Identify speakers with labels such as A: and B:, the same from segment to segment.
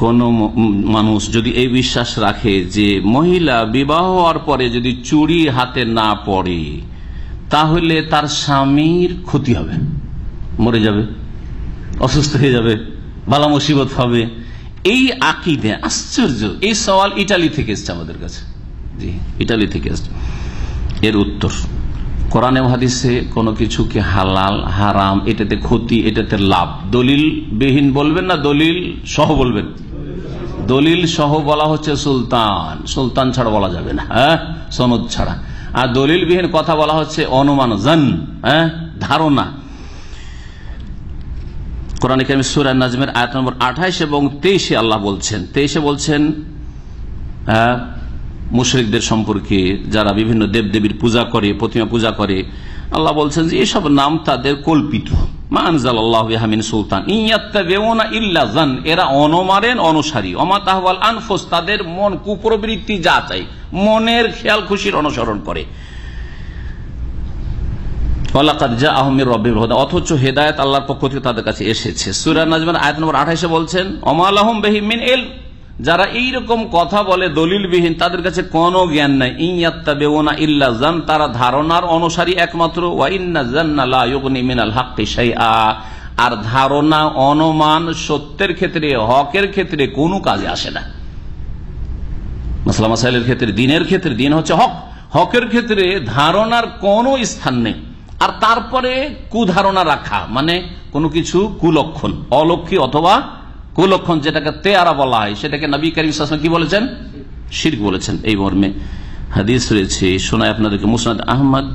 A: কোন মানুষ যদি এই বিশ্বাস রাখে যে মহিলা বিবাহ হওয়ার পরে যদি চুড়ি হাতে না পড়ে তাহলে তার স্বামীর ক্ষতি হবে, মরে যাবে, অসুস্থ হয়ে যাবে, বালা মুসিবত হবে, এই আকীদা, আশ্চর্য। এই সওয়াল ইটালি থেকে এসছে আমাদের কাছে, জি ইটালি থেকে এসছে। এর উত্তর, কোরআনে হাদিসে কোনো কিছুকে হালাল হারাম, এটাতে ক্ষতি এটাতে লাভ, দলিল বিহীন বলবেন না দলিল সহ বলবেন? দলিল সহ বলা হচ্ছে সুলতান, সুলতান ছাড়া বলা যাবে না, হ্যাঁ, সনদ ছাড়া। আর দলিল বিহীন কথা বলা হচ্ছে অনুমান, জান, হ্যাঁ, ধারণা। কোরআন কারীম সূরা নাজমের আয়াত নম্বর 28 এবং 23 আল্লাহ বলছেন, 23 বলছেন মুশরিকদের সম্পর্কে, যারা বিভিন্ন দেবদেবীর পূজা করে, প্রতিমা পূজা করে। আল্লাহ বলছেন যে এসব নাম তাদের কল্পিত, মা আনজালাল্লাহু বিহা মিন সুলতান ইয়াত্তাবিউনা ইল্লা যান, এরা অনুমানের অনুসারী, ওমা তাহওয়াল আনফুস, তাদের মন কুপ্রবৃত্তি যা চাই মনের খেয়াল খুশির অনুসরণ করে। ওয়ালাকাদ জাআহুম মির রাব্বিহিম হুদা, অথচ হেদায়েত আল্লাহর পক্ষ থেকে তাদের কাছে এসেছে। সূরা নাজমের আয়াত নম্বর 28 বলছেন ওমা লাহুম বিহি মিন ইলম, যারা এইরকম কথা বলে দলিলবিহীন, তাদের কাছে কোনো জ্ঞান নাই। ইয়াত্তাবিউনা ইল্লা যান, তারা ধারণার অনুসারী একমাত্র। ওয়া ইন্না যান্না লা ইউগনি মিনাল হাক্কি শাইআ, আর ধারণা অনুমান সত্যের ক্ষেত্রে, হকের ক্ষেত্রে কোনো কাজে আসে না। মাসলা মাসাইলের ক্ষেত্রে, দিনের ক্ষেত্রে, দিন হচ্ছে হক, হকের ক্ষেত্রে ধারণার কোনো স্থান নেই। আর তারপরে কুধারণা রাখা মানে কোনো কিছু কুলক্ষণ, অলক্ষী অথবা কুলক্ষণ, যেটাকে তেয়ারা বলা হয়, সেটাকে নবী করিম সাল্লাল্লাহু আলাইহি ওয়াসাল্লাম কি বলেছেন? শিরক বলেছেন। এই মর্মে হাদিস রয়েছে, শোনায় আপনাদেরকে, মুসনাদ আহমদ,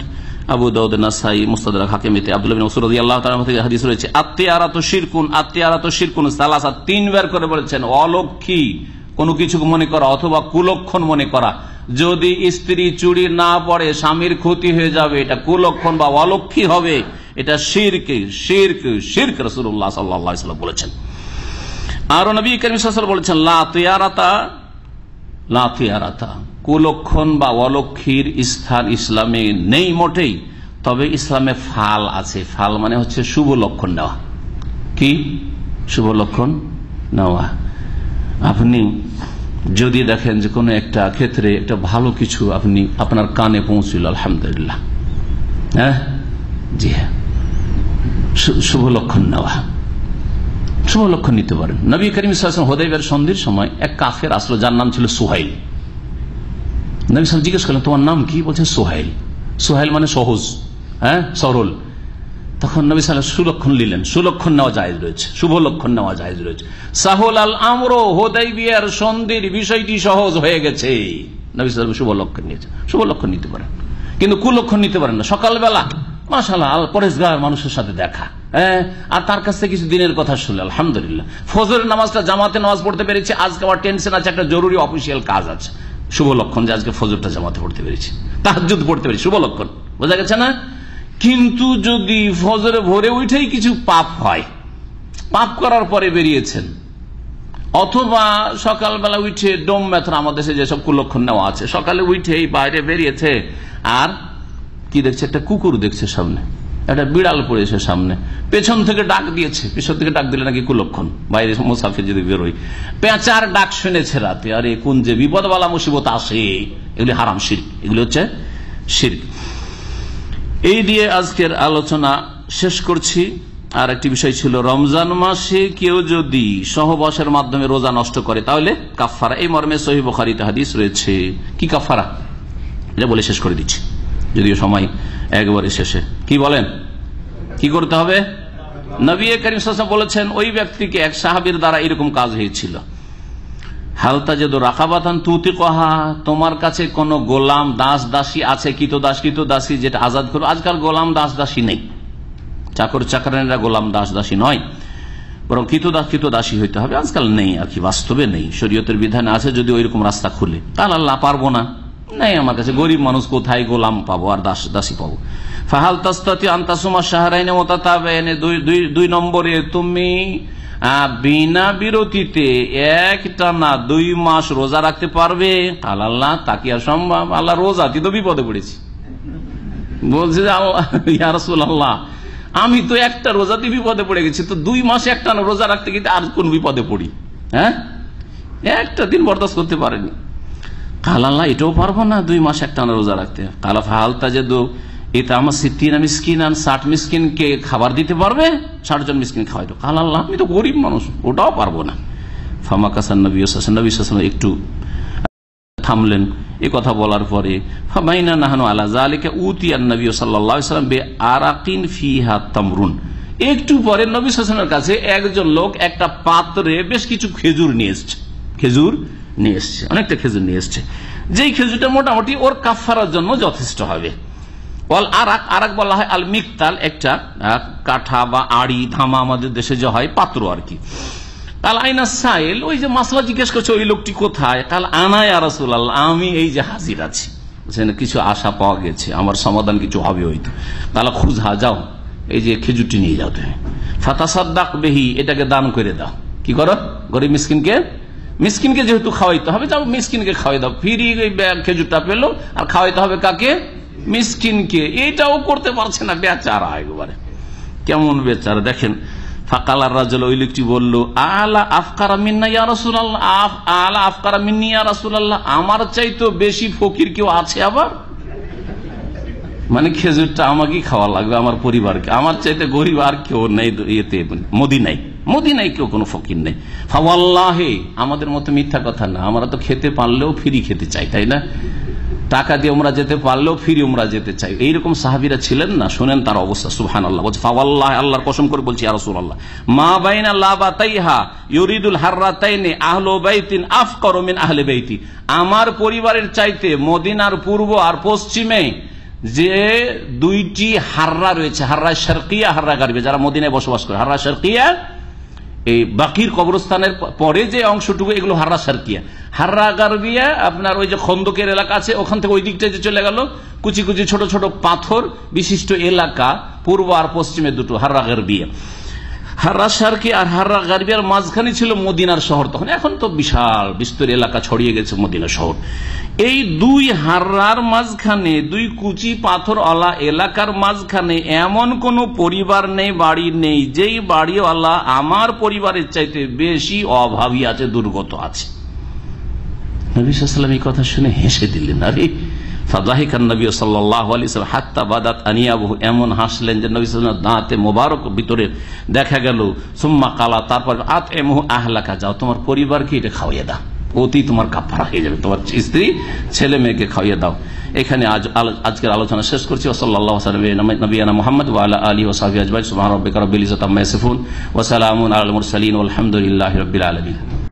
A: আবু দাউদ, নাসাই, মুস্তাদরাক হাকিমিতে আব্দুল্লাহ বিন মাসউদ রাদিয়াল্লাহু তাআলা থেকে হাদিস রয়েছে, আত-তিয়ারাতু শিরকুন, আত-তিয়ারাতু শিরকুন সালাসা, তিনবার করে বলেছেন। অলক্ষী কোনো কিছু মনে করা অথবা কুলক্ষণ মনে করা, যদি স্ত্রী চুড়ি না পড়ে স্বামীর ক্ষতি হয়ে যাবে, এটা কুলক্ষণ বা অলক্ষী হবে, এটা শিরক, শিরক, শিরক রাসূলুল্লাহ সাল্লাল্লাহু আলাইহি ওয়াসাল্লাম বলেছেন। আর নবী করিম সাল্লাল্লাহু আলাইহি ওয়াসাল্লাম বলেছেন লা তিয়ারাতা, লা তিয়ারাতা, কুলক্ষণ বা অলক্ষীর স্থান ইসলামে নেই মোটেই। তবে ইসলামে ফাল আছে, ফাল মানে হচ্ছে শুভ লক্ষণ নেওয়া। কি শুভ লক্ষণ নেওয়া? আপনি যদি দেখেন যে কোনো একটা ক্ষেত্রে একটা ভালো কিছু আপনি আপনার কানে পৌঁছল, আলহামদুলিল্লাহ, হ্যাঁ, জি হ্যাঁ, শুভ লক্ষণ নেওয়া, শুভ লক্ষণ নিতে পারেন। নবী করিম সাল্লাল্লাহু আলাইহি ওয়াসাল্লাম হুদাইবিয়ার সন্ধির সময় এক কাফের আসলো, যার নাম ছিল সুহাইল। নবী সাল্লাল্লাহু আলাইহি ওয়াসাল্লাম জিজ্ঞেস করলেন তোমার নাম কি? বলছে সুহাইল। সুহাইল মানে সহজ, হ্যাঁ, সরল। তখন নবী সাল্লাল্লাহু আলাইহি ওয়াসাল্লাম সুলক্ষণ নিলেন, সুলক্ষণ নেওয়া জায়েজ রয়েছে, শুভ লক্ষণ নেওয়া জায়েজ রয়েছে। সাহুল আল আমর, হুদাইবিয়ার সন্ধির বিষয়টি সহজ হয়ে গেছে, নবী সাল্লাল্লাহু আলাইহি ওয়াসাল্লাম শুভ লক্ষণ নিয়েছে। শুভ লক্ষণ নিতে পারেন, কিন্তু কুলক্ষণ নিতে পারেন না। সকালবেলা মাশাআল্লাহ পরেশগার মানুষের সাথে দেখা, হ্যাঁ, আর তার কাছ থেকে কিছু দিনের কথা শুনলে আলহামদুলিল্লাহ, ফজরের নামাজটা জামাতে নামাজ পড়তে পেরেছি, আজকে আমার টেনশন আছে, একটা জরুরি অফিসিয়াল কাজ আছে, শুভ লক্ষণ যে আজকে ফজরটা জামাতে পড়তে পেরেছি, তাহাজ্জুদ পড়তে পেরেছি, শুভ লক্ষণ, বোঝা গেছে না? কিন্তু যদি ফজরে ভোরে উঠেই কিছু পাপ হয়, পাপ করার পরে বেরিয়েছেন, অথবা সকালবেলা উঠে ডোম ব্যথা, আমাদের দেশে যেসব কুলক্ষণ নেওয়া আছে, সকালে উঠেই বাইরে বেরিয়েছে আর কি দেখছে? একটা কুকুর দেখছে সামনে, একটা বিড়াল পড়েছে সামনে, পেছন থেকে ডাক দিয়েছে, পেছন থেকে ডাক দিলে নাকি কুলক্ষণ, বাইরে মুসাফির যদি বেরোয়, পেঁচার ডাক শুনেছে রাতে, আরে কোন যে বিপদবালা মুসিবত আসে, এগুলি হারাম, শিরক, এগুলি হচ্ছে শিরক। এই দিয়ে আজকের আলোচনা শেষ করছি। আর একটি বিষয় ছিল, রমজান মাসে কেউ যদি সহবাসের মাধ্যমে রোজা নষ্ট করে তাহলে কাফারা। এই মর্মে সহিহ বুখারীতে হাদিস রয়েছে। কি কাফারা, এটা বলে শেষ করে দিচ্ছি, যদিও সময় একবারে শেষে। কি বলেন, কি করতে হবে? নবী করিম সাল্লাল্লাহু আলাইহি ওয়াসাল্লাম বলেছেন, ওই ব্যক্তিকে, এক সাহাবীর দ্বারা এরকম কাজ হয়েছিল, হাল তাজিদু রাকাবাতান তুতিকুহা, তোমার কাছে কোন গোলাম দাস দাসী আছে, কৃতদাসী যেটা আজাদ করো। আজকাল গোলাম দাস দাসী নেই, চাকর চাকরানিরা গোলাম দাস দাসী নয়, বরং কৃতদাসী হইতে হবে। আজকাল নেই আর কি, বাস্তবে নেই, শরীয়তের বিধানে আছে। যদি ওইরকম রাস্তা খুলে, তাহলে আল্লাহ পারবো না, নাই আমার কাছে, গরিব মানুষ, কোথায় গোলাম পাবো আর দাসী পাবো। ফাহাল তাস্তাতি আন তাসুমা শাহরাইনে মুতাতাবিআইনে, দুই নম্বরে তুমি বিনা বিরতিতে একটানা 2 মাস রোজা রাখতে পারবে? আল্লাহ, তাকে আর সম্ভব? আল্লাহ রোজাতে তো বিপদে পড়েছি, বলছে যে আল্লাহ, ইয়া রাসূলুল্লাহ, আমি তো একটা রোজাতে বিপদে পড়ে গেছি, তো 2 মাস একটানা রোজা রাখতে গিয়ে আর কোন বিপদে পড়ি? হ্যাঁ, একটা দিন বরদাস্ত করতে পারেনি। কাল আল্লাহ এটাও পারবো না 2 মাস একটানা রোজা রাখতে। কালা ফাহাল তাজেদু এটা আমার 60 মিসকিন 60 মিসকিনকে খাবার দিতে পারবে, 60 জন মিসকিন খাওয়াই তো। কাল আল্লাহ আমি তো গরিব মানুষ, ওটাও পারবো না। ফামাকাসান নবী সাল্লাল্লাহু আলাইহি ওয়াসাল্লাম একটু থামলেন এই কথা বলার পরে, ফামাইনা নাহনু আলা যালিকা উতিয়ান নবী সাল্লাল্লাহু আলাইহি ওয়াসাল্লাম বিআরাকিন ফিহা তামরুন। একটু পরে নবী সাল্লাল্লাহু আলাইহি ওয়াসাল্লামের কাছে একজন লোক একটা পাত্রে বেশ কিছু খেজুর নিয়ে এসেছে, অনেকটা খেজুর নিয়ে এসছে, যেই খেজুরটা মোটামুটি ওর কাফারার জন্য যথেষ্ট হবে। আরাক বলা হয় আল মিকতাল, একটা কাঠা বা আড়ি ধামা আমাদের দেশে যে হয় পাত্র আর কি। কাল আইনা সাইল, ওই যে মাসলা জিজ্ঞেস করছে ওই লোকটি কোথায়? কাল আনা ইয়া রাসূলুল্লাহ, আমি এই যে হাজির আছি, কিছু আশা পাওয়া গেছে, আমার সমাধান কিছু হবে হয়তো। কালা খুজহা, যাও এই যে খেজুরটি নিয়ে যাও তুমি, ফাতাসাদ্দাক বিহি, এটাকে দান করে দাও। কি করো? গরিব মিসকিনকে যেহেতু খাওয়াইতে হবে, যাও মিসকিনকে খাওয়াই দাও। ফিরি খেজুরটা পেলো, আর খাওয়াইতে হবে কাকে? মিসকিনকে। এইটাও করতে পারছে না, বেচারা একবারে, কেমন বেচারা দেখেন। ফাকালার রাজুল, ওই লোকটি বলল, আলা আফকারা মিন্না ইয়া রাসূলুল্লাহ, আলা আফকারা মিন্নি ইয়া রাসূলুল্লাহ, আমার চাইতো বেশি ফকির কেউ আছে আবার? মানে খেজুরটা আমাকেই খাওয়া লাগবে, আমার পরিবারকে, আমার চাইতে গরিব আর কেউ নেই এতে মদিনায় কেউ কোনো ফকির নেই। ফাওয়াল্লাহি, আমাদের মতো মিথ্যা কথা না, আমরা তো খেতে পারলেও ফ্রি খেতে চাই, তাই না? টাকা দিয়ে উমরা যেতে পারলেও ফ্রি উমরা যেতে চাই, এইরকম সাহাবীরা ছিলেন না? শুনেন তার অবস্থা, সুবহানাল্লাহ। বলছে ফাওয়াল্লাহি, আল্লাহর কসম করে বলছি ইয়া রাসূলুল্লাহ, মা বাইনা লাবাতাইহা ইউরিদুল হাররাতাইনি আহলু বাইতিন আফকারু মিন আহলি বাইতি, আমার পরিবারের চাইতে মদিনার পূর্ব আর পশ্চিমে যে 2টি হাররা রয়েছে, হাররা শারকিয়া, হাররা গারবিয়া, যারা মদিনায় বসবাস করে, হাররা শারকিয়া এই বাকির কবরস্থানের পরে যে অংশটুকু, এগুলো হাররা শারকিয়া। হাররা গারবিয়া আপনার ওই যে খন্দকের এলাকা আছে, ওখান থেকে ওই দিকটা যে চলে গেল, কুচি কুচি ছোট ছোট পাথর বিশিষ্ট এলাকা, পূর্ব আর পশ্চিমে দুটো হাররা গারবিয়া। হাররা শারকি আর হাররা গারবিয়ার মাঝখানে ছিল মদিনার শহর তখন, এখন তো বিশাল বিস্তর এলাকা ছড়িয়ে গেছে মদিনা শহর। এই 2 হাররার মাঝখানে, 2 কুচি পাথর আলা এলাকার মাঝখানে এমন কোন পরিবার নেই, বাড়ি নেই, যেই বাড়িওয়ালা আমার পরিবারের চাইতে বেশি অভাবী আছে, দুর্গত আছে। নবী সাল্লাল্লাহু আলাইহি ওয়াসাল্লাম এই কথা শুনে হেসে দিলেন। আরে ফাযাহিকান নবী সাল্লাল্লাহু আলাইহি ওয়াসাল্লাম হাত্তা বাদাত আনিয়াবহু, এমন হাসলেন যে নবী সাল্লাল্লাহু আলাইহি ওয়াসাল্লাম দাঁতে মোবারক ভিতরে দেখা গেল। সুম্মা কালা, তারপর আতইমহু আহলাকা, যাও তোমার পরিবারকে এটা খাওয়িয়ে দাও, অতি তোমার কাফারা হয়ে যাবে, তোমার স্ত্রী ছেলে মেয়েকে খাওয়িয়ে দাও। এখানে আজকের আলোচনা শেষ করছি। সাল্লাল্লাহু আলাইহি ওয়া সাল্লাম নবিয়ানা মুহাম্মদ ওয়া আলা আলিহি ওয়া সাহবিহি আজমাইন। সুবহানা রাব্বিকা রাব্বিল ইজ্জাতি আম্মা ইয়াসিফুন ওয়া সালামুন আলাল মুরসালিন ওয়াল হামদুলিল্লাহি রাব্বিল আলামিন।